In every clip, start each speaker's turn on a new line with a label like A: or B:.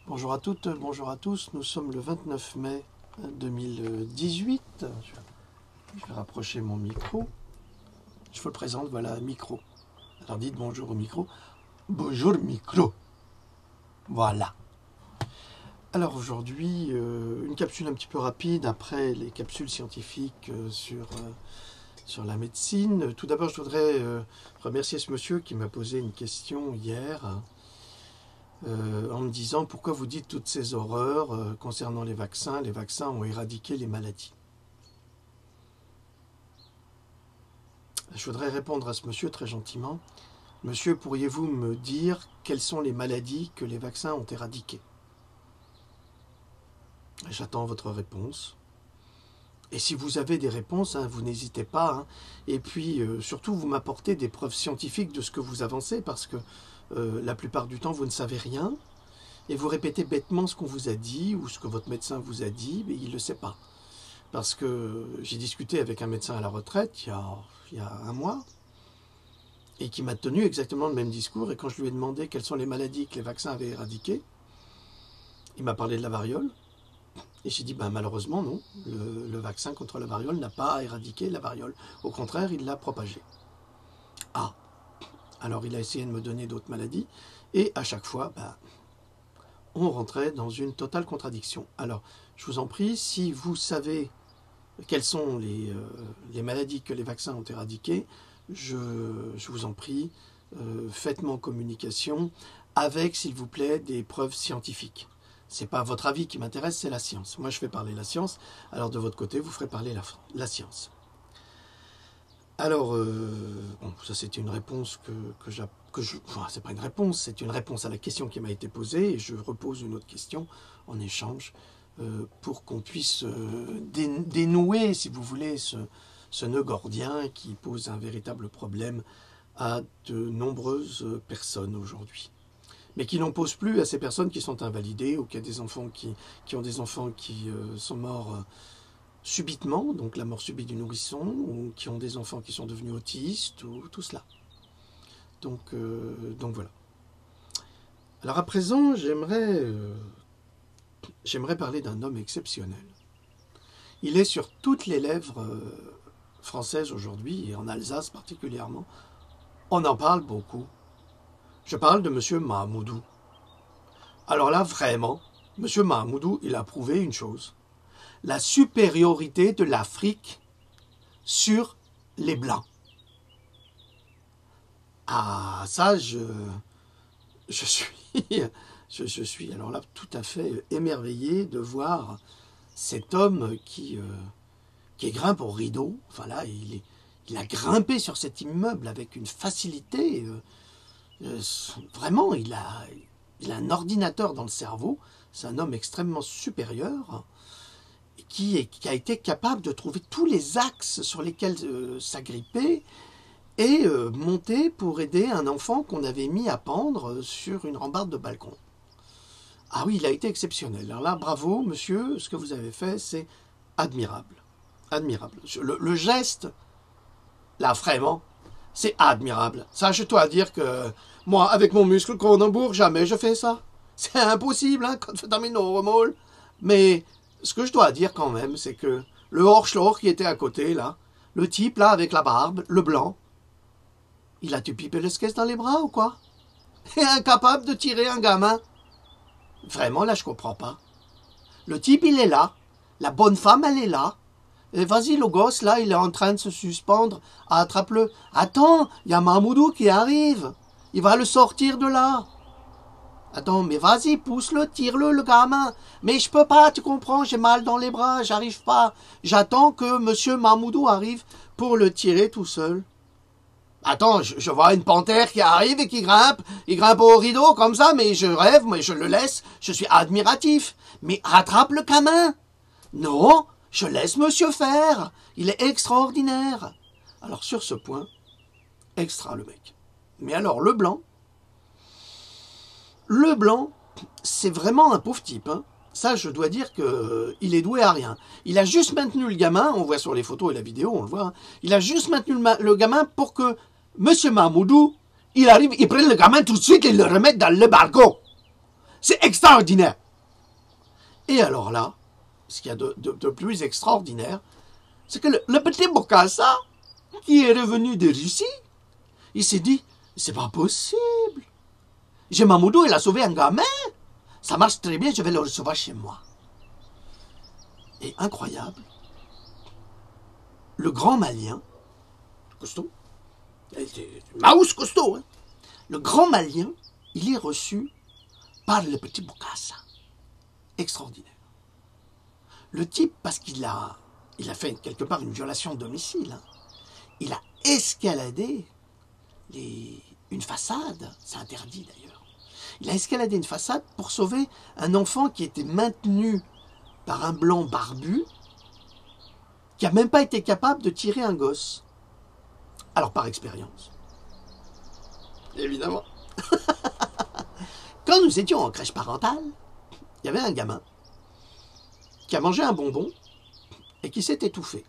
A: Bonjour à toutes, bonjour à tous. Nous sommes le 29 mai 2018. Je vais rapprocher mon micro. Je vous le présente, voilà, micro. Alors dites bonjour au micro. Bonjour micro. Voilà. Alors aujourd'hui, une capsule un petit peu rapide après les capsules scientifiques sur la médecine. Tout d'abord, je voudrais remercier ce monsieur qui m'a posé une question hier. En me disant pourquoi vous dites toutes ces horreurs concernant les vaccins. Les vaccins ont éradiqué les maladies. Je voudrais répondre à ce monsieur très gentiment. Monsieur, pourriez-vous me dire quelles sont les maladies que les vaccins ont éradiquées? J'attends votre réponse. Et si vous avez des réponses, vous n'hésitez pas. Et puis, surtout, vous m'apportez des preuves scientifiques de ce que vous avancez, parce que la plupart du temps, vous ne savez rien, et vous répétez bêtement ce qu'on vous a dit, ou ce que votre médecin vous a dit, mais il ne le sait pas. Parce que j'ai discuté avec un médecin à la retraite il y a un mois, et qui m'a tenu exactement le même discours, et quand je lui ai demandé quelles sont les maladies que les vaccins avaient éradiquées, il m'a parlé de la variole, et j'ai dit, malheureusement non, le vaccin contre la variole n'a pas éradiqué la variole, au contraire, il l'a propagée. Ah, alors il a essayé de me donner d'autres maladies, et à chaque fois, on rentrait dans une totale contradiction. Alors, je vous en prie, si vous savez quelles sont les maladies que les vaccins ont éradiquées, je vous en prie, faites-moi communication avec, s'il vous plaît, des preuves scientifiques. Ce n'est pas votre avis qui m'intéresse, c'est la science. Moi, je fais parler la science, alors de votre côté, vous ferez parler la science. Alors, ça c'est une réponse enfin, c'est pas une réponse, c'est une réponse à la question qui m'a été posée, et je repose une autre question en échange pour qu'on puisse dénouer, si vous voulez, ce nœud gordien qui pose un véritable problème à de nombreuses personnes aujourd'hui. Mais qui n'en pose plus à ces personnes qui sont invalidées, ou qui ont des enfants qui ont des enfants qui sont morts subitement, donc la mort subite du nourrisson, ou qui ont des enfants qui sont devenus autistes, ou tout cela. Donc voilà. Alors à présent, j'aimerais parler d'un homme exceptionnel. Il est sur toutes les lèvres françaises aujourd'hui, et en Alsace particulièrement. On en parle beaucoup. Je parle de M. Mahamoudou. Alors là, vraiment, M. Mahamoudou, il a prouvé une chose. La supériorité de l'Afrique sur les Blancs. Ah, ça, je suis alors là tout à fait émerveillé de voir cet homme qui grimpe au rideau. Enfin là, il a grimpé sur cet immeuble avec une facilité. Vraiment, il a un ordinateur dans le cerveau. C'est un homme extrêmement supérieur qui a été capable de trouver tous les axes sur lesquels s'agripper et monter pour aider un enfant qu'on avait mis à pendre sur une rambarde de balcon. Ah oui, il a été exceptionnel. Alors là, bravo, monsieur, ce que vous avez fait, c'est admirable. Admirable. Le geste, là, vraiment, c'est admirable. Sache-toi dire que moi, avec mon muscle Cronenbourg, jamais je fais ça. C'est impossible, quand tu fais un normal. Mais ce que je dois dire quand même, c'est que le Horschlor qui était à côté, là, le type, là, avec la barbe, le blanc, il a-tu pipé le sketch dans les bras ou quoi? Et incapable de tirer un gamin. Vraiment, là, je comprends pas. Le type, il est là. La bonne femme, elle est là. Et vas-y, le gosse, là, il est en train de se suspendre. Attrape-le. Attends, il y a Mahamoudou qui arrive. Il va le sortir de là. Attends, mais vas-y, pousse-le, tire-le, le gamin. Mais je peux pas, tu comprends, j'ai mal dans les bras, j'arrive pas. J'attends que monsieur Mahamoudou arrive pour le tirer tout seul. Attends, je vois une panthère qui arrive et qui grimpe. Il grimpe au rideau comme ça, mais je rêve, mais je le laisse. Je suis admiratif. Mais rattrape le gamin. Non, je laisse monsieur faire. Il est extraordinaire. Alors sur ce point, extra le mec. Mais alors le blanc, c'est vraiment un pauvre type. Ça, je dois dire qu'il est doué à rien. Il a juste maintenu le gamin, on voit sur les photos et la vidéo, on le voit. Il a juste maintenu le gamin pour que M. Mahamoudou, il arrive, il prenne le gamin tout de suite et le remette dans le balcon. C'est extraordinaire. Et alors là, ce qu'il y a de plus extraordinaire, c'est que le petit Bokassa, qui est revenu de Russie, il s'est dit, c'est pas possible. J'ai Mamoudou, il a sauvé un gamin. Ça marche très bien, je vais le recevoir chez moi. Et incroyable, le grand Malien, costaud, Maous costaud, hein, le grand Malien, il est reçu par le petit Bokassa. Extraordinaire. Le type, parce qu'il a fait quelque part une violation de domicile, hein, il a escaladé une façade, c'est interdit d'ailleurs. Il a escaladé une façade pour sauver un enfant qui était maintenu par un blanc barbu, qui n'a même pas été capable de tirer un gosse. Alors par expérience. Évidemment. Quand nous étions en crèche parentale, il y avait un gamin qui a mangé un bonbon et qui s'est étouffé.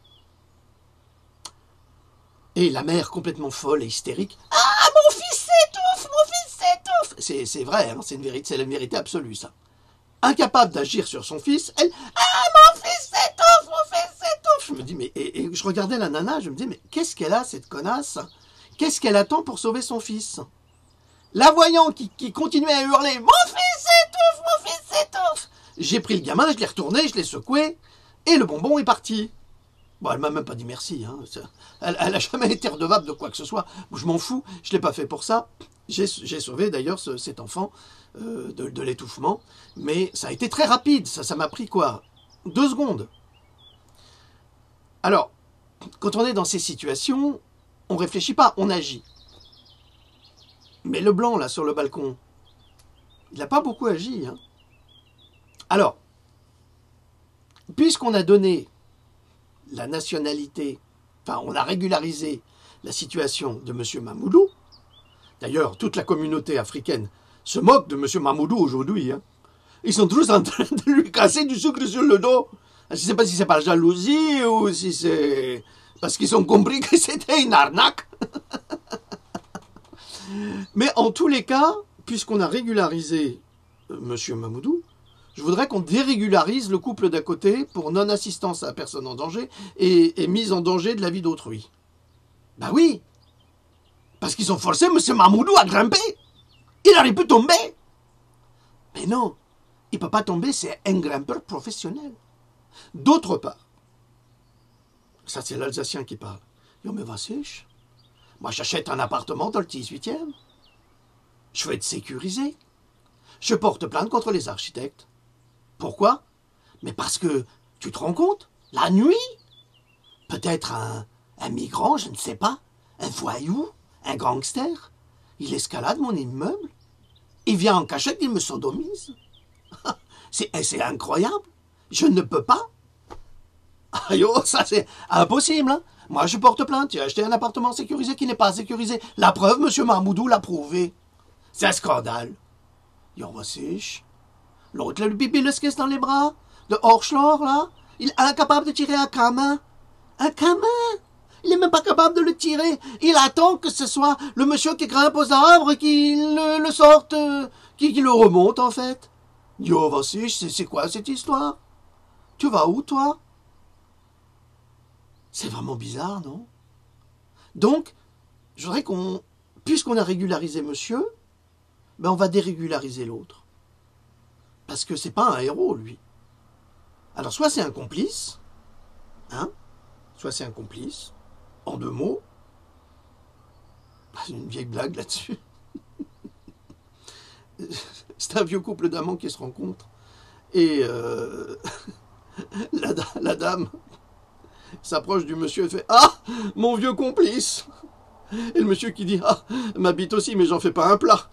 A: Et la mère, complètement folle et hystérique, « Ah, mon fils s'étouffe, mon fils s'étouffe !» C'est vrai, hein, c'est la vérité absolue, ça. Incapable d'agir sur son fils, elle, « Ah, mon fils s'étouffe, mon fils s'étouffe !» Je me dis, mais et je regardais la nana, je me dis, mais qu'est-ce qu'elle a, cette connasse? Qu'est-ce qu'elle attend pour sauver son fils? La voyant qui continuait à hurler, « Mon fils s'étouffe, mon fils s'étouffe !» J'ai pris le gamin, je l'ai retourné, je l'ai secoué, et le bonbon est parti. Bon, elle m'a même pas dit merci. Hein. Elle a jamais été redevable de quoi que ce soit. Je m'en fous, je l'ai pas fait pour ça. J'ai sauvé d'ailleurs cet enfant de l'étouffement. Mais ça a été très rapide. Ça m'a pris quoi? 2 secondes. Alors, quand on est dans ces situations, on réfléchit pas, on agit. Mais le blanc, là, sur le balcon, il n'a pas beaucoup agi. Hein. Alors, puisqu'on a donné la nationalité, enfin, on a régularisé la situation de M. Mamoudou. D'ailleurs, toute la communauté africaine se moque de M. Mamoudou aujourd'hui. Hein. Ils sont tous en train de lui casser du sucre sur le dos. Je ne sais pas si c'est par jalousie ou si c'est parce qu'ils ont compris que c'était une arnaque. Mais en tous les cas, puisqu'on a régularisé M. Mamoudou, je voudrais qu'on dérégularise le couple d'à côté pour non-assistance à la personne en danger et mise en danger de la vie d'autrui. Ben oui, parce qu'ils ont forcé M. Mamoudou à grimper. Il aurait pu tomber. Mais non, il ne peut pas tomber, c'est un grimpeur professionnel. D'autre part, ça c'est l'Alsacien qui parle. Yo, mais was ist? Moi j'achète un appartement dans le 18e. Je veux être sécurisé. Je porte plainte contre les architectes. Pourquoi? Mais parce que, tu te rends compte, la nuit, peut-être un migrant, je ne sais pas, un voyou, un gangster, il escalade mon immeuble, il vient en cachette, il me sodomise. C'est incroyable, je ne peux pas. Aïe, oh, ça c'est impossible. Hein. Moi je porte plainte, j'ai acheté un appartement sécurisé qui n'est pas sécurisé. La preuve, M. Mamoudou l'a prouvé. C'est un scandale. Yo, was ist? L'autre, le bibi le skis dans les bras, de Horschlor, là, il est incapable de tirer un camin. Un camin? Il n'est même pas capable de le tirer. Il attend que ce soit le monsieur qui grimpe aux arbres qui le sorte, qui le remonte, en fait. Yo, vas-y, c'est quoi cette histoire? Tu vas où, toi? C'est vraiment bizarre, non? Donc, je voudrais puisqu'on a régularisé monsieur, ben on va dérégulariser l'autre. Parce que c'est pas un héros, lui. Alors, soit c'est un complice, hein, soit c'est un complice, en 2 mots. C'est une vieille blague là-dessus. C'est un vieux couple d'amants qui se rencontrent. Et la dame s'approche du monsieur et fait « Ah, mon vieux complice !» Et le monsieur qui dit « Ah, ma bite aussi, mais j'en fais pas un plat !»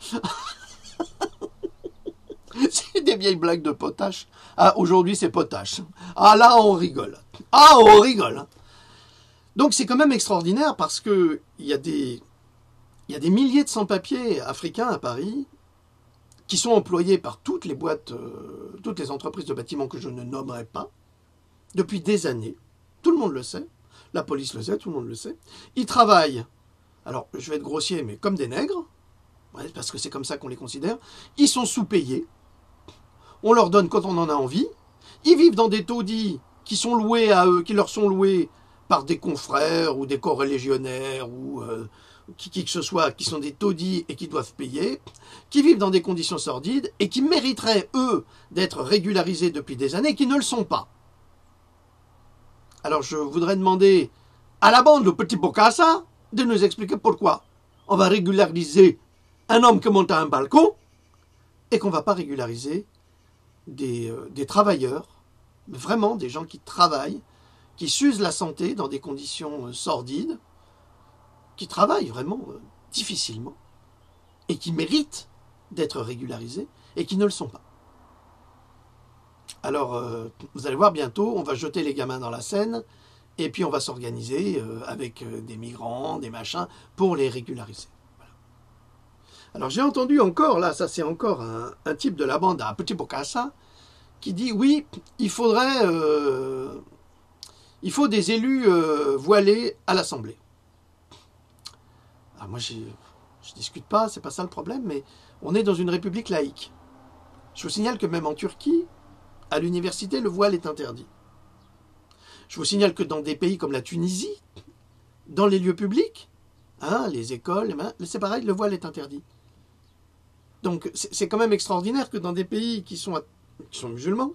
A: C'est des vieilles blagues de potache. Ah, aujourd'hui, c'est potache. Ah, là, on rigole. Ah, on rigole. Donc, c'est quand même extraordinaire parce que il y a des milliers de sans-papiers africains à Paris qui sont employés par toutes les boîtes, toutes les entreprises de bâtiments que je ne nommerai pas, depuis des années. Tout le monde le sait. La police le sait, tout le monde le sait. Ils travaillent, alors, je vais être grossier, mais comme des nègres, ouais, parce que c'est comme ça qu'on les considère. Ils sont sous-payés. on leur donne quand on en a envie, ils vivent dans des taudis qui sont loués à eux, qui leur sont loués par des confrères ou des corps-légionnaires ou qui que ce soit, qui sont des taudis et qui doivent payer, qui vivent dans des conditions sordides et qui mériteraient, eux, d'être régularisés depuis des années, qui ne le sont pas. Alors je voudrais demander à la bande, le petit Bokassa, de nous expliquer pourquoi on va régulariser un homme qui monte à un balcon et qu'on ne va pas régulariser des travailleurs, vraiment des gens qui travaillent, qui s'usent la santé dans des conditions sordides, qui travaillent vraiment difficilement et qui méritent d'être régularisés et qui ne le sont pas. Alors, vous allez voir bientôt, on va jeter les gamins dans la Seine et puis on va s'organiser avec des migrants, des machins, pour les régulariser. Voilà. Alors j'ai entendu encore, là, ça c'est encore un type de la bande, un petit Bokassa, qui dit oui, il faut des élus voilés à l'Assemblée. Alors moi je discute pas, c'est pas ça le problème, mais on est dans une république laïque. Je vous signale que même en Turquie, à l'université, le voile est interdit. Je vous signale que dans des pays comme la Tunisie, dans les lieux publics, les écoles, c'est pareil, le voile est interdit. Donc c'est quand même extraordinaire que dans des pays qui sont musulmans,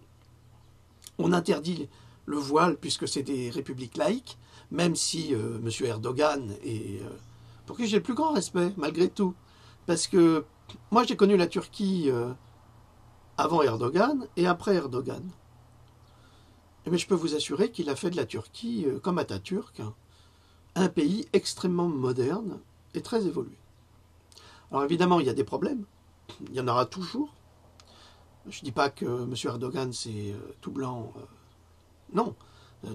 A: on interdit le voile puisque c'est des républiques laïques, même si M. Erdogan est... pour qui j'ai le plus grand respect, malgré tout. Parce que moi j'ai connu la Turquie avant Erdogan et après Erdogan. Mais je peux vous assurer qu'il a fait de la Turquie, comme Atatürk, un pays extrêmement moderne et très évolué. Alors évidemment, il y a des problèmes. Il y en aura toujours. Je ne dis pas que M. Erdogan, c'est tout blanc. Non.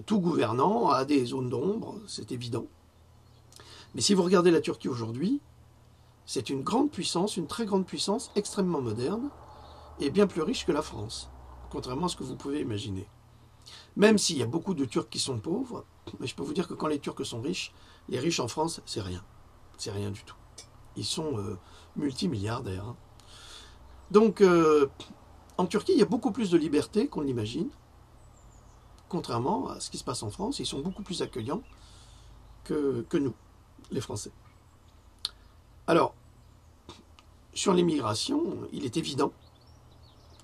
A: Tout gouvernant a des zones d'ombre, c'est évident. Mais si vous regardez la Turquie aujourd'hui, c'est une grande puissance, une très grande puissance, extrêmement moderne, et bien plus riche que la France, contrairement à ce que vous pouvez imaginer. Même s'il y a beaucoup de Turcs qui sont pauvres, mais je peux vous dire que quand les Turcs sont riches, les riches en France, c'est rien. C'est rien du tout. Ils sont multimilliardaires. Hein. Donc, en Turquie, il y a beaucoup plus de liberté qu'on l'imagine. Contrairement à ce qui se passe en France, ils sont beaucoup plus accueillants que nous, les Français. Alors, sur l'immigration, il est évident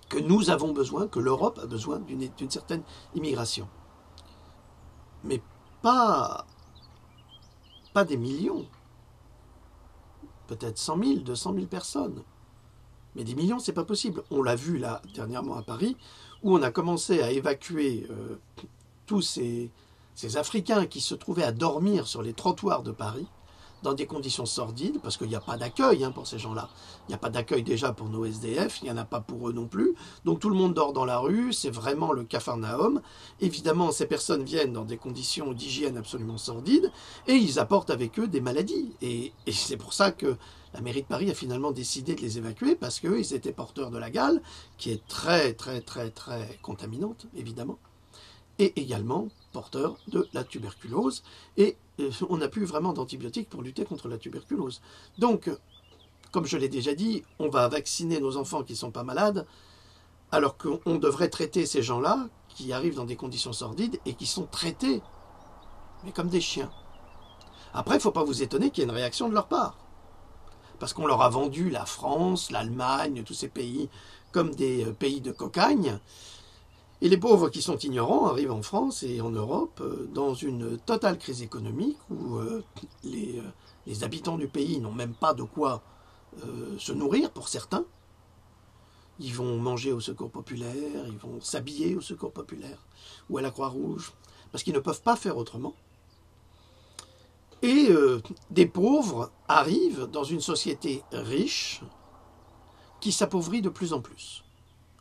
A: que nous avons besoin, que l'Europe a besoin d'une certaine immigration. Mais pas des millions. Peut-être 100 000, 200 000 personnes. Mais des millions, c'est pas possible. On l'a vu là, dernièrement à Paris, où on a commencé à évacuer tous ces Africains qui se trouvaient à dormir sur les trottoirs de Paris, dans des conditions sordides, parce qu'il n'y a pas d'accueil pour ces gens-là. Il n'y a pas d'accueil déjà pour nos SDF, il n'y en a pas pour eux non plus. Donc tout le monde dort dans la rue, c'est vraiment le Capharnaüm. Évidemment, ces personnes viennent dans des conditions d'hygiène absolument sordides, et ils apportent avec eux des maladies. Et c'est pour ça que la mairie de Paris a finalement décidé de les évacuer, parce qu'eux, ils étaient porteurs de la gale, qui est très, très, très, très contaminante, évidemment, et également porteurs de la tuberculose. Et on n'a plus vraiment d'antibiotiques pour lutter contre la tuberculose. Donc, comme je l'ai déjà dit, on va vacciner nos enfants qui ne sont pas malades, alors qu'on devrait traiter ces gens-là qui arrivent dans des conditions sordides et qui sont traités, mais comme des chiens. Après, il ne faut pas vous étonner qu'il y ait une réaction de leur part. Parce qu'on leur a vendu la France, l'Allemagne, tous ces pays comme des pays de cocagne. Et les pauvres qui sont ignorants arrivent en France et en Europe dans une totale crise économique où les habitants du pays n'ont même pas de quoi se nourrir pour certains. Ils vont manger au Secours populaire, ils vont s'habiller au Secours populaire ou à la Croix-Rouge, parce qu'ils ne peuvent pas faire autrement. Et des pauvres arrivent dans une société riche qui s'appauvrit de plus en plus.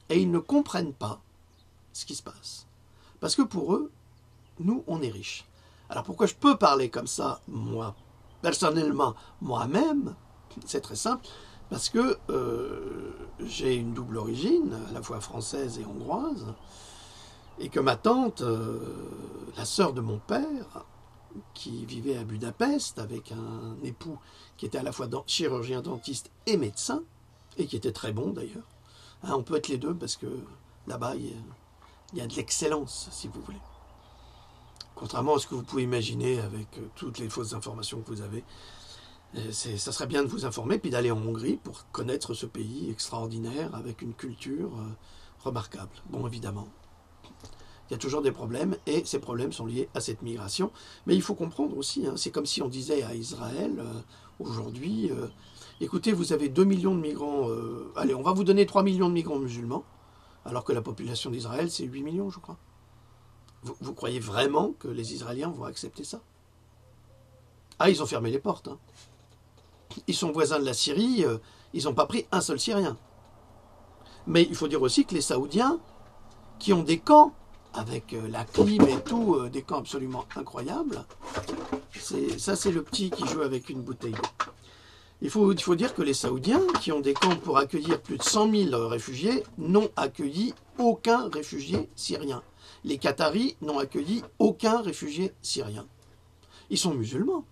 A: Et ils ne comprennent pas ce qui se passe. Parce que pour eux, nous, on est riches. Alors pourquoi je peux parler comme ça, moi, personnellement, moi-même? C'est très simple, parce que j'ai une double origine, à la fois française et hongroise, et que ma tante, la sœur de mon père, qui vivait à Budapest avec un époux qui était à la fois chirurgien dentiste et médecin, et qui était très bon d'ailleurs, Hein, on peut être les deux parce que là-bas, il y a de l'excellence, si vous voulez. Contrairement à ce que vous pouvez imaginer avec toutes les fausses informations que vous avez. Ça serait bien de vous informer, puis d'aller en Hongrie pour connaître ce pays extraordinaire avec une culture remarquable. Bon, évidemment, il y a toujours des problèmes, et ces problèmes sont liés à cette migration. Mais il faut comprendre aussi, hein, c'est comme si on disait à Israël, aujourd'hui, écoutez, vous avez 2 millions de migrants, allez, on va vous donner 3 millions de migrants musulmans, alors que la population d'Israël, c'est 8 millions, je crois. Vous croyez vraiment que les Israéliens vont accepter ça? Ah, ils ont fermé les portes, hein. Ils sont voisins de la Syrie, ils n'ont pas pris un seul Syrien. Mais il faut dire aussi que les Saoudiens, qui ont des camps, avec la clim et tout, des camps absolument incroyables, ça c'est le petit qui joue avec une bouteille. Il faut dire que les Saoudiens, qui ont des camps pour accueillir plus de 100 000 réfugiés, n'ont accueilli aucun réfugié syrien. Les Qataris n'ont accueilli aucun réfugié syrien. Ils sont musulmans.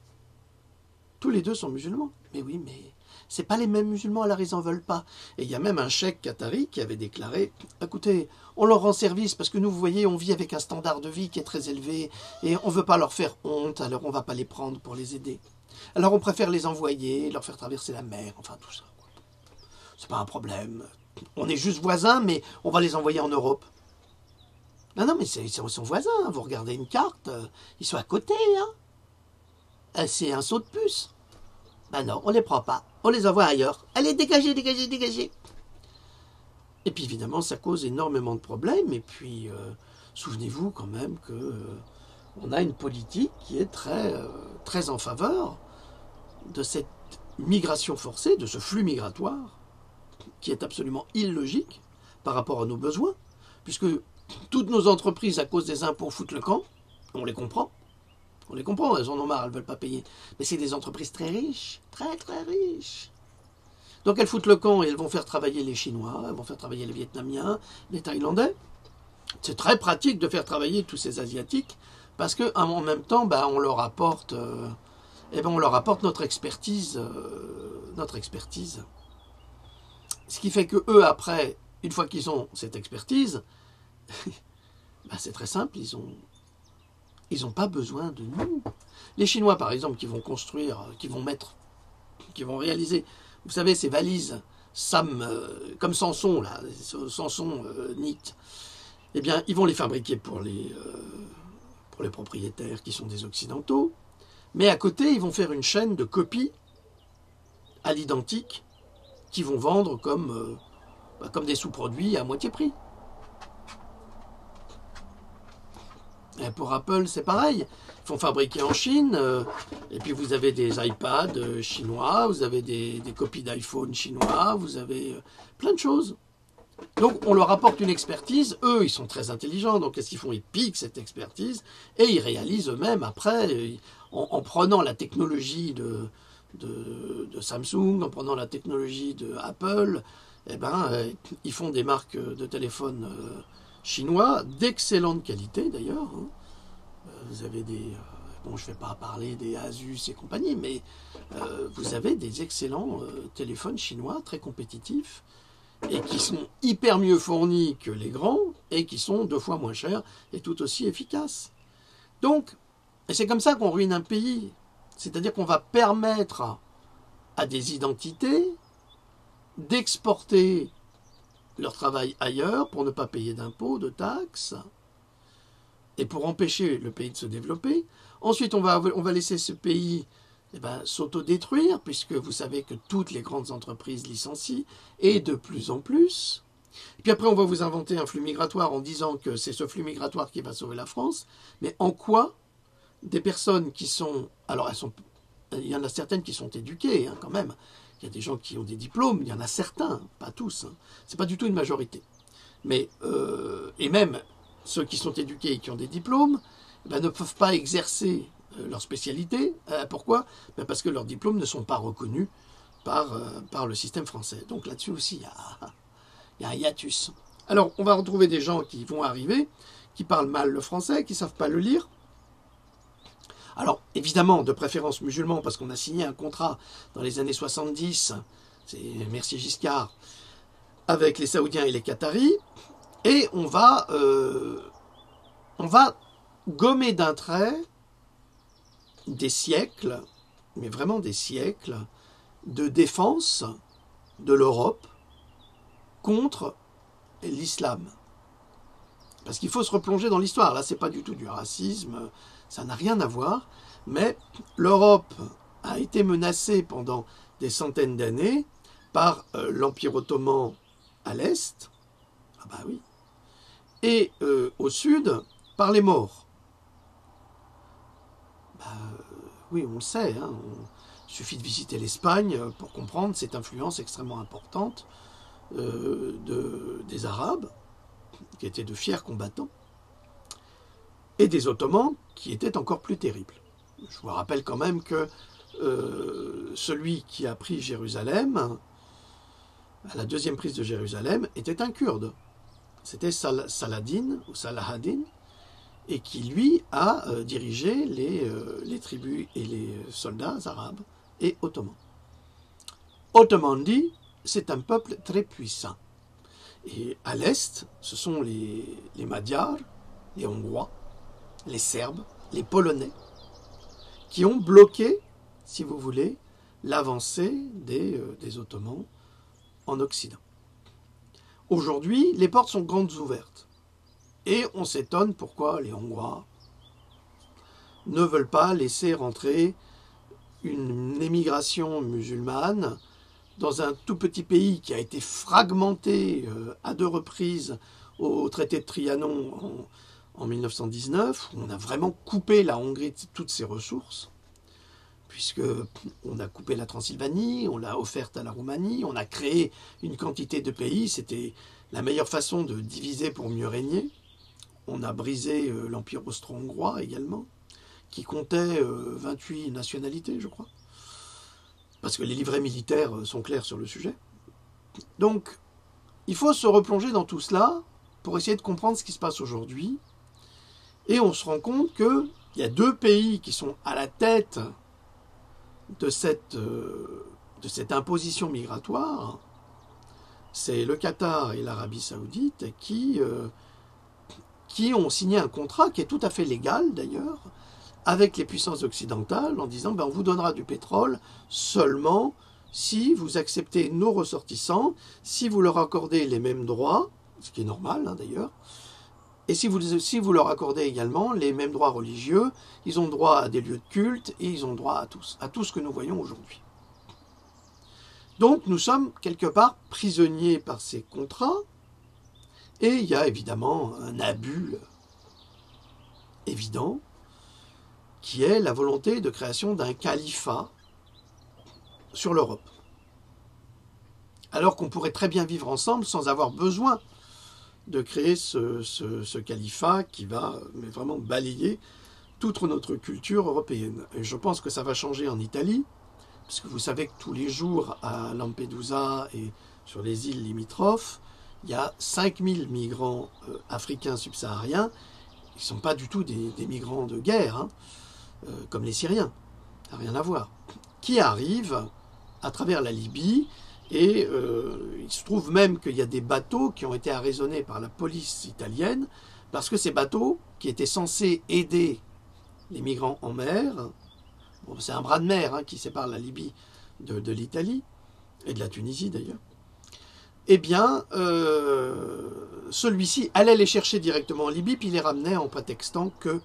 A: Tous les deux sont musulmans. Mais oui, mais c'est pas les mêmes musulmans, alors ils n'en veulent pas. Et il y a même un cheikh qatari qui avait déclaré, écoutez, on leur rend service parce que nous, vous voyez, on vit avec un standard de vie qui est très élevé et on ne veut pas leur faire honte, alors on ne va pas les prendre pour les aider. Alors on préfère les envoyer, leur faire traverser la mer, enfin tout ça. C'est pas un problème. On est juste voisins, mais on va les envoyer en Europe. Non, mais ils sont voisins, vous regardez une carte, ils sont à côté, hein. C'est un saut de puce. Ben non, on les prend pas. On les envoie ailleurs. Allez, dégagez, dégagez, dégagez. Et puis évidemment, ça cause énormément de problèmes. Et puis, souvenez-vous quand même que on a une politique qui est très en faveur de cette migration forcée, de ce flux migratoire, qui est absolument illogique par rapport à nos besoins, puisque toutes nos entreprises, à cause des impôts, foutent le camp. On les comprend. On les comprend, elles en ont marre, elles ne veulent pas payer. Mais c'est des entreprises très riches, très très riches. Donc elles foutent le camp et elles vont faire travailler les Chinois, elles vont faire travailler les Vietnamiens, les Thaïlandais. C'est très pratique de faire travailler tous ces Asiatiques parce qu'en même temps, on leur apporte, notre expertise, Ce qui fait que eux, après, une fois qu'ils ont cette expertise, c'est très simple, ils n'ont pas besoin de nous. Les Chinois, par exemple, qui vont construire, qui vont réaliser, vous savez, ces valises comme Samson, là, Samson Knit, eh bien, ils vont les fabriquer pour les propriétaires qui sont des Occidentaux, mais à côté, ils vont faire une chaîne de copies à l'identique qui vont vendre comme des sous-produits à moitié prix. Et pour Apple, c'est pareil. Ils font fabriquer en Chine, et puis vous avez des iPads chinois, vous avez des copies d'iPhone chinois, vous avez plein de choses. Donc on leur apporte une expertise, eux ils sont très intelligents, donc qu'est-ce qu'ils font? Ils piquent cette expertise, et ils réalisent eux-mêmes après, en prenant la technologie de Samsung, en prenant la technologie de Apple, ils font des marques de téléphone chinois, d'excellente qualité d'ailleurs. Vous avez je ne vais pas parler des Asus et compagnie, mais vous avez des excellents téléphones chinois très compétitifs et qui sont hyper mieux fournis que les grands et qui sont 2 fois moins chers et tout aussi efficaces. Donc, et c'est comme ça qu'on ruine un pays. C'est-à-dire qu'on va permettre à des identités d'exporter leur travail ailleurs pour ne pas payer d'impôts, de taxes, et pour empêcher le pays de se développer. Ensuite, on va laisser ce pays s'autodétruire, puisque vous savez que toutes les grandes entreprises licencient, et de plus en plus. Puis après, on va vous inventer un flux migratoire en disant que c'est ce flux migratoire qui va sauver la France. Mais en quoi des personnes qui sont... Alors, il y en a certaines qui sont éduquées, quand même. Il y a des gens qui ont des diplômes, il y en a certains, pas tous. C'est pas du tout une majorité. Mais, et même ceux qui sont éduqués et qui ont des diplômes, ne peuvent pas exercer leur spécialité. Pourquoi? Parce que leurs diplômes ne sont pas reconnus par le système français. Donc là-dessus aussi, il y a un hiatus. Alors, on va retrouver des gens qui vont arriver, qui parlent mal le français, qui ne savent pas le lire. Alors, évidemment, de préférence musulmans, parce qu'on a signé un contrat dans les années 70, c'est merci Giscard, avec les Saoudiens et les Qataris, et on va gommer d'un trait des siècles, mais vraiment des siècles, de défense de l'Europe contre l'islam. Parce qu'il faut se replonger dans l'histoire. Là, c'est pas du tout du racisme, ça n'a rien à voir. Mais l'Europe a été menacée pendant des centaines d'années par l'Empire ottoman à l'est, ah bah oui, et au sud par les Maures. Bah, oui, on le sait, hein, il suffit de visiter l'Espagne pour comprendre cette influence extrêmement importante des Arabes, qui étaient de fiers combattants, et des Ottomans, qui étaient encore plus terribles. Je vous rappelle quand même que celui qui a pris Jérusalem, à la deuxième prise de Jérusalem, était un Kurde. C'était Saladin, ou Salahaddin, et qui, lui, a dirigé les tribus et les soldats arabes et ottomans. Autrement dit, c'est un peuple très puissant. Et à l'est, ce sont les Magyars, les Hongrois, les Serbes, les Polonais, qui ont bloqué, si vous voulez, l'avancée des Ottomans en Occident. Aujourd'hui, les portes sont grandes ouvertes. Et on s'étonne pourquoi les Hongrois ne veulent pas laisser rentrer une émigration musulmane dans un tout petit pays qui a été fragmenté à 2 reprises au traité de Trianon en 1919, où on a vraiment coupé la Hongrie de toutes ses ressources, puisqu'on a coupé la Transylvanie, on l'a offerte à la Roumanie, on a créé une quantité de pays, c'était la meilleure façon de diviser pour mieux régner. On a brisé l'Empire austro-hongrois également, qui comptait 28 nationalités, je crois. Parce que les livrets militaires sont clairs sur le sujet. Donc, il faut se replonger dans tout cela pour essayer de comprendre ce qui se passe aujourd'hui. Et on se rend compte qu'il y a 2 pays qui sont à la tête de cette imposition migratoire. C'est le Qatar et l'Arabie Saoudite qui ont signé un contrat qui est tout à fait légal d'ailleurs, avec les puissances occidentales, en disant on vous donnera du pétrole seulement si vous acceptez nos ressortissants, si vous leur accordez les mêmes droits, ce qui est normal d'ailleurs, et si vous leur accordez également les mêmes droits religieux, ils ont droit à des lieux de culte et ils ont droit à tout ce que nous voyons aujourd'hui. Donc nous sommes quelque part prisonniers par ces contrats, et il y a évidemment un abus évident, qui est la volonté de création d'un califat sur l'Europe. Alors qu'on pourrait très bien vivre ensemble sans avoir besoin de créer ce califat qui va vraiment balayer toute notre culture européenne. Et je pense que ça va changer en Italie, parce que vous savez que tous les jours à Lampedusa et sur les îles limitrophes, il y a 5000 migrants africains subsahariens qui ne sont pas du tout des migrants de guerre, hein, comme les Syriens, ça n'a rien à voir, qui arrivent à travers la Libye, et il se trouve même qu'il y a des bateaux qui ont été arraisonnés par la police italienne, parce que ces bateaux, qui étaient censés aider les migrants en mer, bon, c'est un bras de mer hein, qui sépare la Libye de l'Italie, et de la Tunisie d'ailleurs, eh bien, celui-ci allait les chercher directement en Libye, puis les ramenait en prétextant que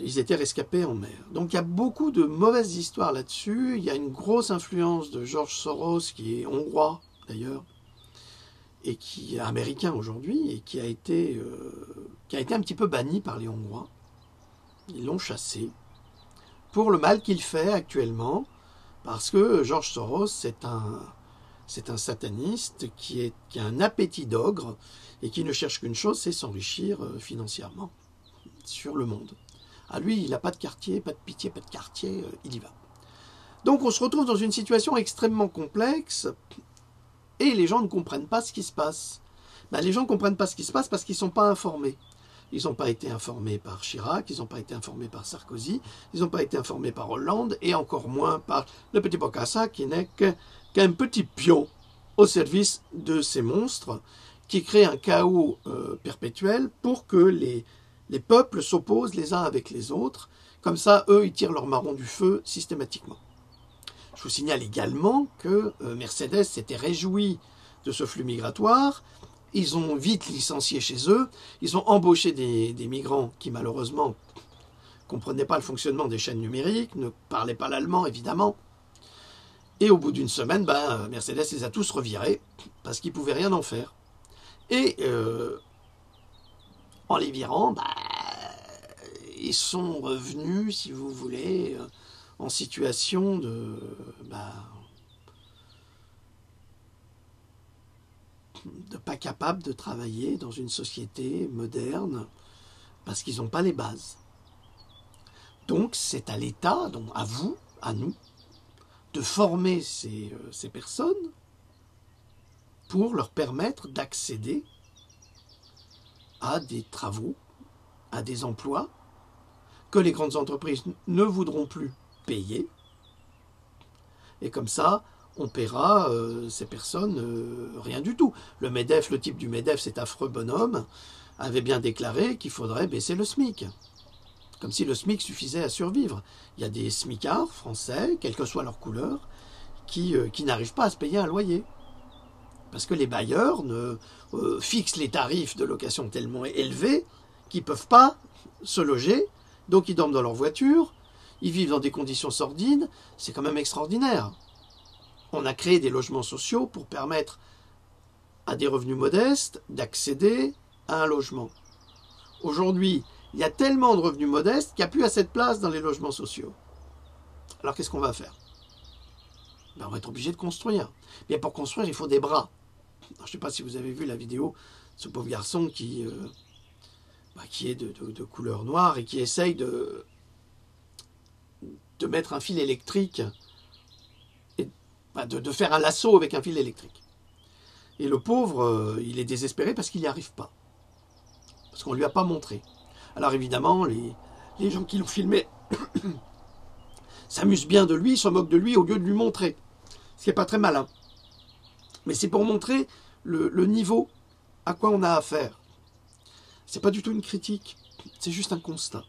A: ils étaient rescapés en mer. Donc il y a beaucoup de mauvaises histoires là-dessus. Il y a une grosse influence de George Soros, qui est hongrois d'ailleurs, et qui est américain aujourd'hui, et qui a été un petit peu banni par les Hongrois. Ils l'ont chassé pour le mal qu'il fait actuellement, parce que George Soros, c'est un sataniste qui a un appétit d'ogre et qui ne cherche qu'une chose, c'est s'enrichir financièrement sur le monde. À lui, il n'a pas de quartier, pas de pitié, pas de quartier, il y va. Donc on se retrouve dans une situation extrêmement complexe et les gens ne comprennent pas ce qui se passe. Les gens ne comprennent pas ce qui se passe parce qu'ils ne sont pas informés. Ils n'ont pas été informés par Chirac, ils n'ont pas été informés par Sarkozy, ils n'ont pas été informés par Hollande, et encore moins par le petit Bokassa, qui n'est qu'un petit pion au service de ces monstres, qui créent un chaos perpétuel pour que les peuples s'opposent les uns avec les autres. Comme ça, eux, ils tirent leur marron du feu systématiquement. Je vous signale également que Mercedes s'était réjoui de ce flux migratoire. Ils ont vite licencié chez eux. Ils ont embauché des migrants qui, malheureusement, ne comprenaient pas le fonctionnement des chaînes numériques, ne parlaient pas l'allemand, évidemment. Et au bout d'une semaine, Mercedes les a tous revirés parce qu'ils ne pouvaient rien en faire. Et en les virant, ils sont revenus, si vous voulez, en situation de pas capable de travailler dans une société moderne parce qu'ils n'ont pas les bases. Donc c'est à l'État, donc à vous, à nous, de former ces personnes pour leur permettre d'accéder à des travaux, à des emplois que les grandes entreprises ne voudront plus payer. Et comme ça, on paiera ces personnes rien du tout. Le MEDEF, le type du MEDEF, cet affreux bonhomme, avait bien déclaré qu'il faudrait baisser le SMIC. Comme si le SMIC suffisait à survivre. Il y a des smicards français, quelle que soit leur couleur, qui n'arrivent pas à se payer un loyer. Parce que les bailleurs fixent les tarifs de location tellement élevés qu'ils ne peuvent pas se loger. Donc ils dorment dans leur voiture, ils vivent dans des conditions sordides. C'est quand même extraordinaire. On a créé des logements sociaux pour permettre à des revenus modestes d'accéder à un logement. Aujourd'hui, il y a tellement de revenus modestes qu'il n'y a plus assez de place dans les logements sociaux. Alors qu'est-ce qu'on va faire? On va être obligé de construire. Mais pour construire, il faut des bras. Alors, je ne sais pas si vous avez vu la vidéo de ce pauvre garçon qui est de couleur noire et qui essaye de mettre un fil électrique, et de faire un lasso avec un fil électrique. Et le pauvre, il est désespéré parce qu'il n'y arrive pas. Parce qu'on ne lui a pas montré. Alors évidemment, les gens qui l'ont filmé s'amusent bien de lui, se moquent de lui au lieu de lui montrer. Ce qui n'est pas très malin. Mais c'est pour montrer le niveau à quoi on a affaire. C'est pas du tout une critique, c'est juste un constat.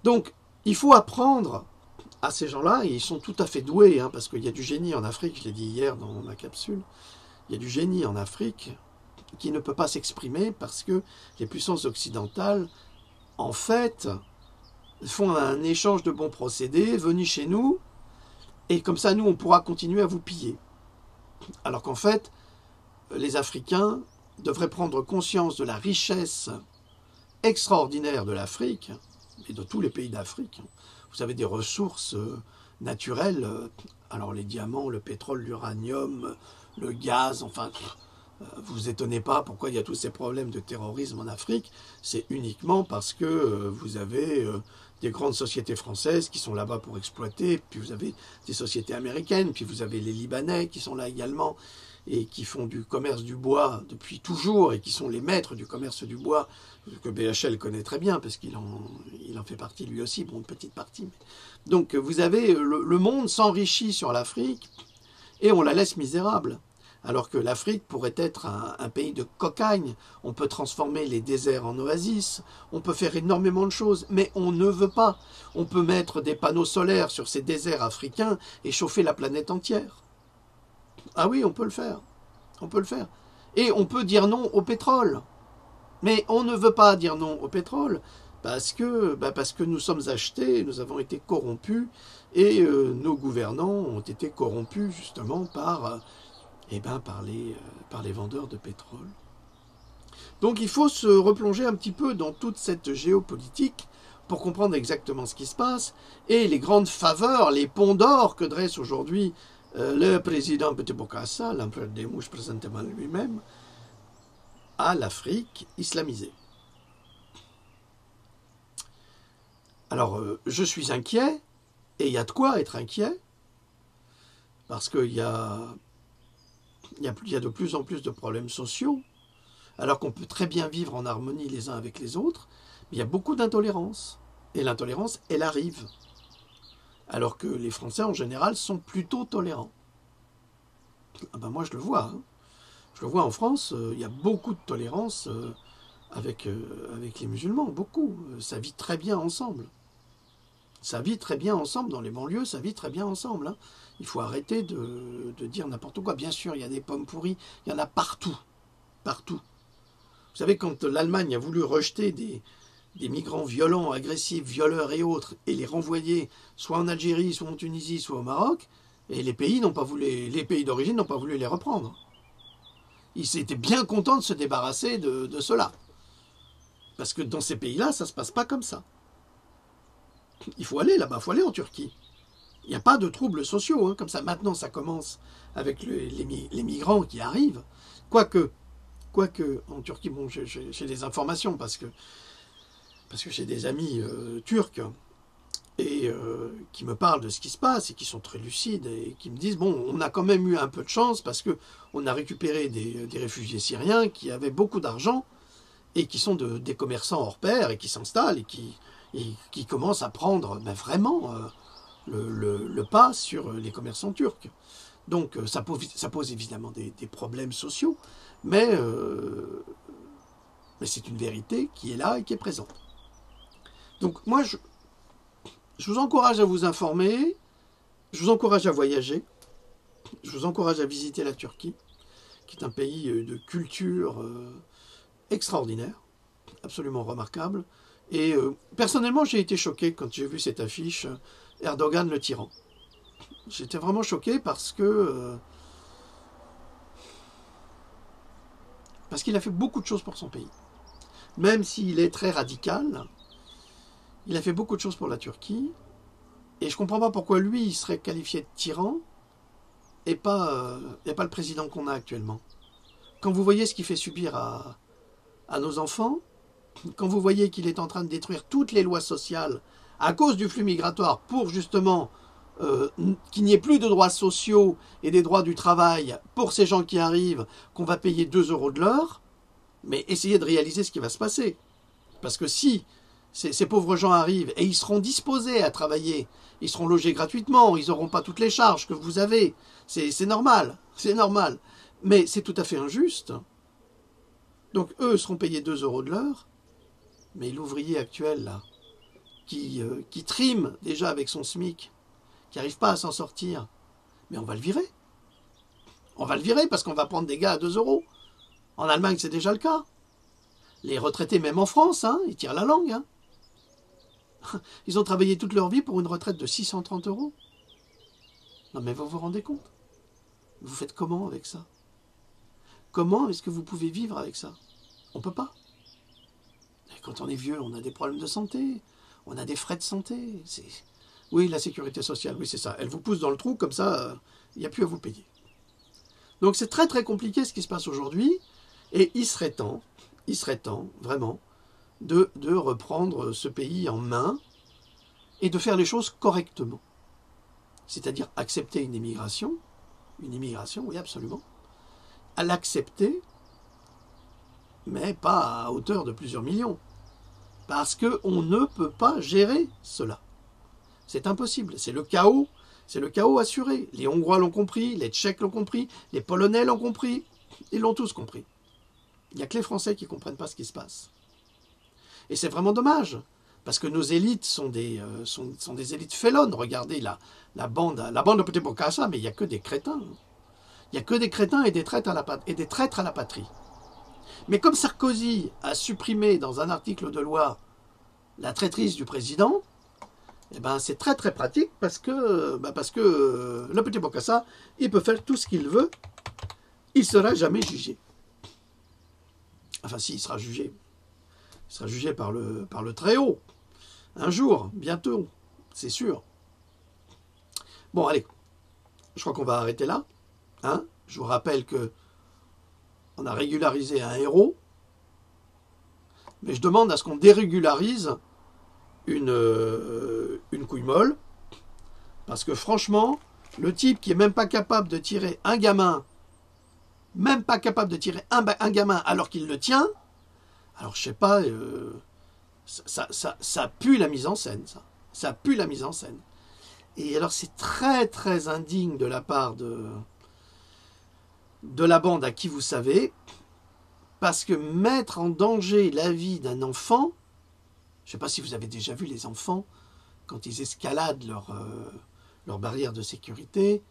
A: Donc, il faut apprendre à ces gens-là, et ils sont tout à fait doués, parce qu'il y a du génie en Afrique, je l'ai dit hier dans ma capsule, il y a du génie en Afrique qui ne peut pas s'exprimer parce que les puissances occidentales, en fait, font un échange de bons procédés, venez chez nous, et comme ça, nous, on pourra continuer à vous piller. Alors qu'en fait, les Africains devraient prendre conscience de la richesse extraordinaire de l'Afrique, et de tous les pays d'Afrique. Vous avez des ressources naturelles, alors les diamants, le pétrole, l'uranium, le gaz, enfin, vous vous étonnez pas pourquoi il y a tous ces problèmes de terrorisme en Afrique, c'est uniquement parce que vous avez des grandes sociétés françaises qui sont là-bas pour exploiter, puis vous avez des sociétés américaines, puis vous avez les Libanais qui sont là également, et qui font du commerce du bois depuis toujours, et qui sont les maîtres du commerce du bois, que BHL connaît très bien, parce qu'il en fait partie lui aussi, bon, une petite partie. Donc vous avez, le monde s'enrichit sur l'Afrique, et on la laisse misérable. Alors que l'Afrique pourrait être un pays de cocagne, on peut transformer les déserts en oasis, on peut faire énormément de choses, mais on ne veut pas. On peut mettre des panneaux solaires sur ces déserts africains et chauffer la planète entière. Ah oui, on peut le faire. On peut le faire. Et on peut dire non au pétrole. Mais on ne veut pas dire non au pétrole parce que nous sommes achetés, nous avons été corrompus, et nos gouvernants ont été corrompus justement par les vendeurs de pétrole. Donc il faut se replonger un petit peu dans toute cette géopolitique pour comprendre exactement ce qui se passe et les grandes faveurs, les ponts d'or que dresse aujourd'hui le président Petit Bokassa, l'empereur des mouches présentement lui-même, à l'Afrique islamisée. Alors je suis inquiet, et il y a de quoi être inquiet, parce qu'il y a de plus en plus de problèmes sociaux. alors qu'on peut très bien vivre en harmonie les uns avec les autres, mais il y a beaucoup d'intolérance. Et l'intolérance, elle arrive. Alors que les Français, en général, sont plutôt tolérants. Ah ben moi, je le vois. Hein. Je le vois en France, il y a beaucoup de tolérance avec les musulmans, beaucoup. Ça vit très bien ensemble. Ça vit très bien ensemble dans les banlieues, ça vit très bien ensemble. Hein. Il faut arrêter de dire n'importe quoi. Bien sûr, il y a des pommes pourries, il y en a partout. Partout. Vous savez, quand l'Allemagne a voulu rejeter des migrants violents, agressifs, violeurs et autres, et les renvoyer soit en Algérie, soit en Tunisie, soit au Maroc, et les pays d'origine n'ont pas voulu les reprendre. Ils étaient bien contents de se débarrasser de cela. Parce que dans ces pays-là, ça ne se passe pas comme ça. Il faut aller là-bas, il faut aller en Turquie. Il n'y a pas de troubles sociaux, hein, comme ça. Maintenant, ça commence avec les migrants qui arrivent. Quoique, en Turquie, bon, j'ai des informations parce que j'ai des amis turcs et qui me parlent de ce qui se passe et qui sont très lucides et qui me disent, bon, on a quand même eu un peu de chance parce qu'on a récupéré des réfugiés syriens qui avaient beaucoup d'argent et qui sont des commerçants hors pair et qui s'installent et qui commencent à prendre vraiment le pas sur les commerçants turcs. Donc ça pose évidemment des problèmes sociaux, mais c'est une vérité qui est là et qui est présente. Donc moi, je vous encourage à vous informer, je vous encourage à voyager, je vous encourage à visiter la Turquie, qui est un pays de culture extraordinaire, absolument remarquable. Et personnellement, j'ai été choqué quand j'ai vu cette affiche Erdogan le tyran. J'étais vraiment choqué parce qu'il a fait beaucoup de choses pour son pays. Même s'il est très radical, il a fait beaucoup de choses pour la Turquie. Et je ne comprends pas pourquoi lui, il serait qualifié de tyran et pas le président qu'on a actuellement. Quand vous voyez ce qu'il fait subir à nos enfants, quand vous voyez qu'il est en train de détruire toutes les lois sociales à cause du flux migratoire pour justement qu'il n'y ait plus de droits sociaux et des droits du travail pour ces gens qui arrivent, qu'on va payer 2 € de l'heure, mais essayez de réaliser ce qui va se passer. Parce que si ces pauvres gens arrivent et ils seront disposés à travailler, ils seront logés gratuitement, ils n'auront pas toutes les charges que vous avez, c'est normal, c'est normal. Mais c'est tout à fait injuste. Donc eux seront payés 2 € de l'heure, mais l'ouvrier actuel, là, qui trime déjà avec son SMIC, qui n'arrive pas à s'en sortir, mais on va le virer. On va le virer parce qu'on va prendre des gars à 2 €. En Allemagne, c'est déjà le cas. Les retraités, même en France, hein, ils tirent la langue. Hein. Ils ont travaillé toute leur vie pour une retraite de 630 €. Non mais vous vous rendez compte? Vous faites comment avec ça? Comment est-ce que vous pouvez vivre avec ça? On ne peut pas. Et quand on est vieux, on a des problèmes de santé, on a des frais de santé. Oui, la sécurité sociale, oui c'est ça. Elle vous pousse dans le trou, comme ça, il n'y a plus à vous payer. Donc c'est très très compliqué ce qui se passe aujourd'hui, et il serait temps, vraiment, de reprendre ce pays en main et de faire les choses correctement. C'est-à-dire accepter une immigration, oui absolument, à l'accepter, mais pas à hauteur de plusieurs millions. Parce qu'on ne peut pas gérer cela. C'est impossible, c'est le chaos assuré. Les Hongrois l'ont compris, les Tchèques l'ont compris, les Polonais l'ont compris, ils l'ont tous compris. Il n'y a que les Français qui ne comprennent pas ce qui se passe. Et c'est vraiment dommage, parce que nos élites sont des élites félonnes. Regardez la bande de Petit Bocassa, mais il n'y a que des crétins. Il n'y a que des crétins et des traîtres à la patrie. Mais comme Sarkozy a supprimé dans un article de loi la traîtrise du président, eh ben c'est très très pratique parce que le Petit Bocassa, il peut faire tout ce qu'il veut, il ne sera jamais jugé. Enfin si, il sera jugé par le Très-Haut, un jour, bientôt, c'est sûr. Bon allez, je crois qu'on va arrêter là. Hein, je vous rappelle que on a régularisé un héros, mais je demande à ce qu'on dérégularise une couille molle, parce que franchement, le type qui est même pas capable de tirer un gamin même pas capable de tirer un gamin alors qu'il le tient, alors je sais pas, ça pue la mise en scène, ça. Ça pue la mise en scène. Et alors c'est très très indigne de la part de la bande à qui vous savez, parce que mettre en danger la vie d'un enfant, je ne sais pas si vous avez déjà vu les enfants, quand ils escaladent leur barrière de sécurité,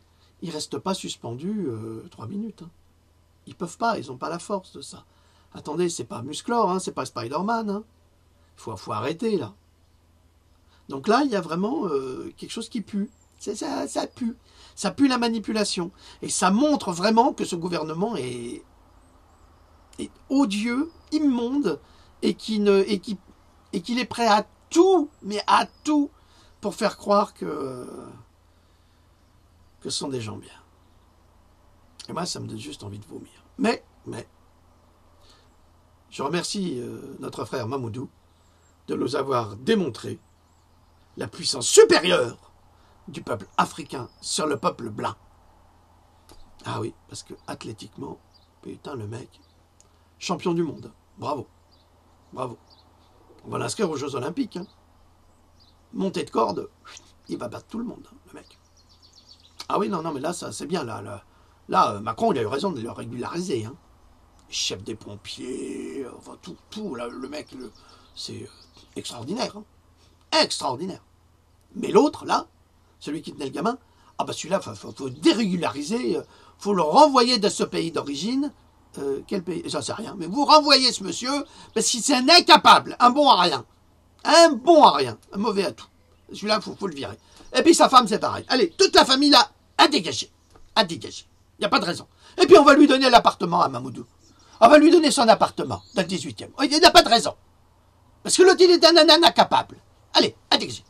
A: ils ne restent pas suspendus 3 minutes. Hein. Ils ne peuvent pas, ils n'ont pas la force de ça. Attendez, c'est pas Musclor, hein, c'est pas Spider-Man. Hein. Faut arrêter là. Donc là, il y a vraiment quelque chose qui pue. Ça pue. Ça pue la manipulation. Et ça montre vraiment que ce gouvernement est odieux, immonde, et qu'il est prêt à tout, mais à tout, pour faire croire que ce sont des gens bien. Et moi, ça me donne juste envie de vomir. Mais, je remercie notre frère Mamoudou de nous avoir démontré la puissance supérieure du peuple africain sur le peuple blanc. Ah oui, parce que athlétiquement, putain le mec, champion du monde. Bravo. Bravo. On va l'inscrire aux Jeux Olympiques. Hein. Montée de corde, il va battre tout le monde, hein, le mec. Ah oui, non, mais là, ça c'est bien. Là, Macron, il a eu raison de le régulariser. Hein. Chef des pompiers, enfin tout là, le mec, c'est extraordinaire. Hein. Extraordinaire. Mais l'autre, là, celui qui tenait le gamin, ah bah celui-là, faut dérégulariser, faut le renvoyer de ce pays d'origine. Quel pays? J'en sais rien. Mais vous renvoyez ce monsieur, parce qu'il c'est un incapable, un bon à rien. Un bon à rien, un mauvais à tout. Celui-là, faut le virer. Et puis sa femme, c'est pareil. Allez, toute la famille, là, à dégager. À dégager. Il n'y a pas de raison. Et puis on va lui donner l'appartement à Mamoudou. On va lui donner son appartement, dans le 18e. Il n'y a pas de raison. Parce que l'autre, il est un incapable. Allez, à dégager.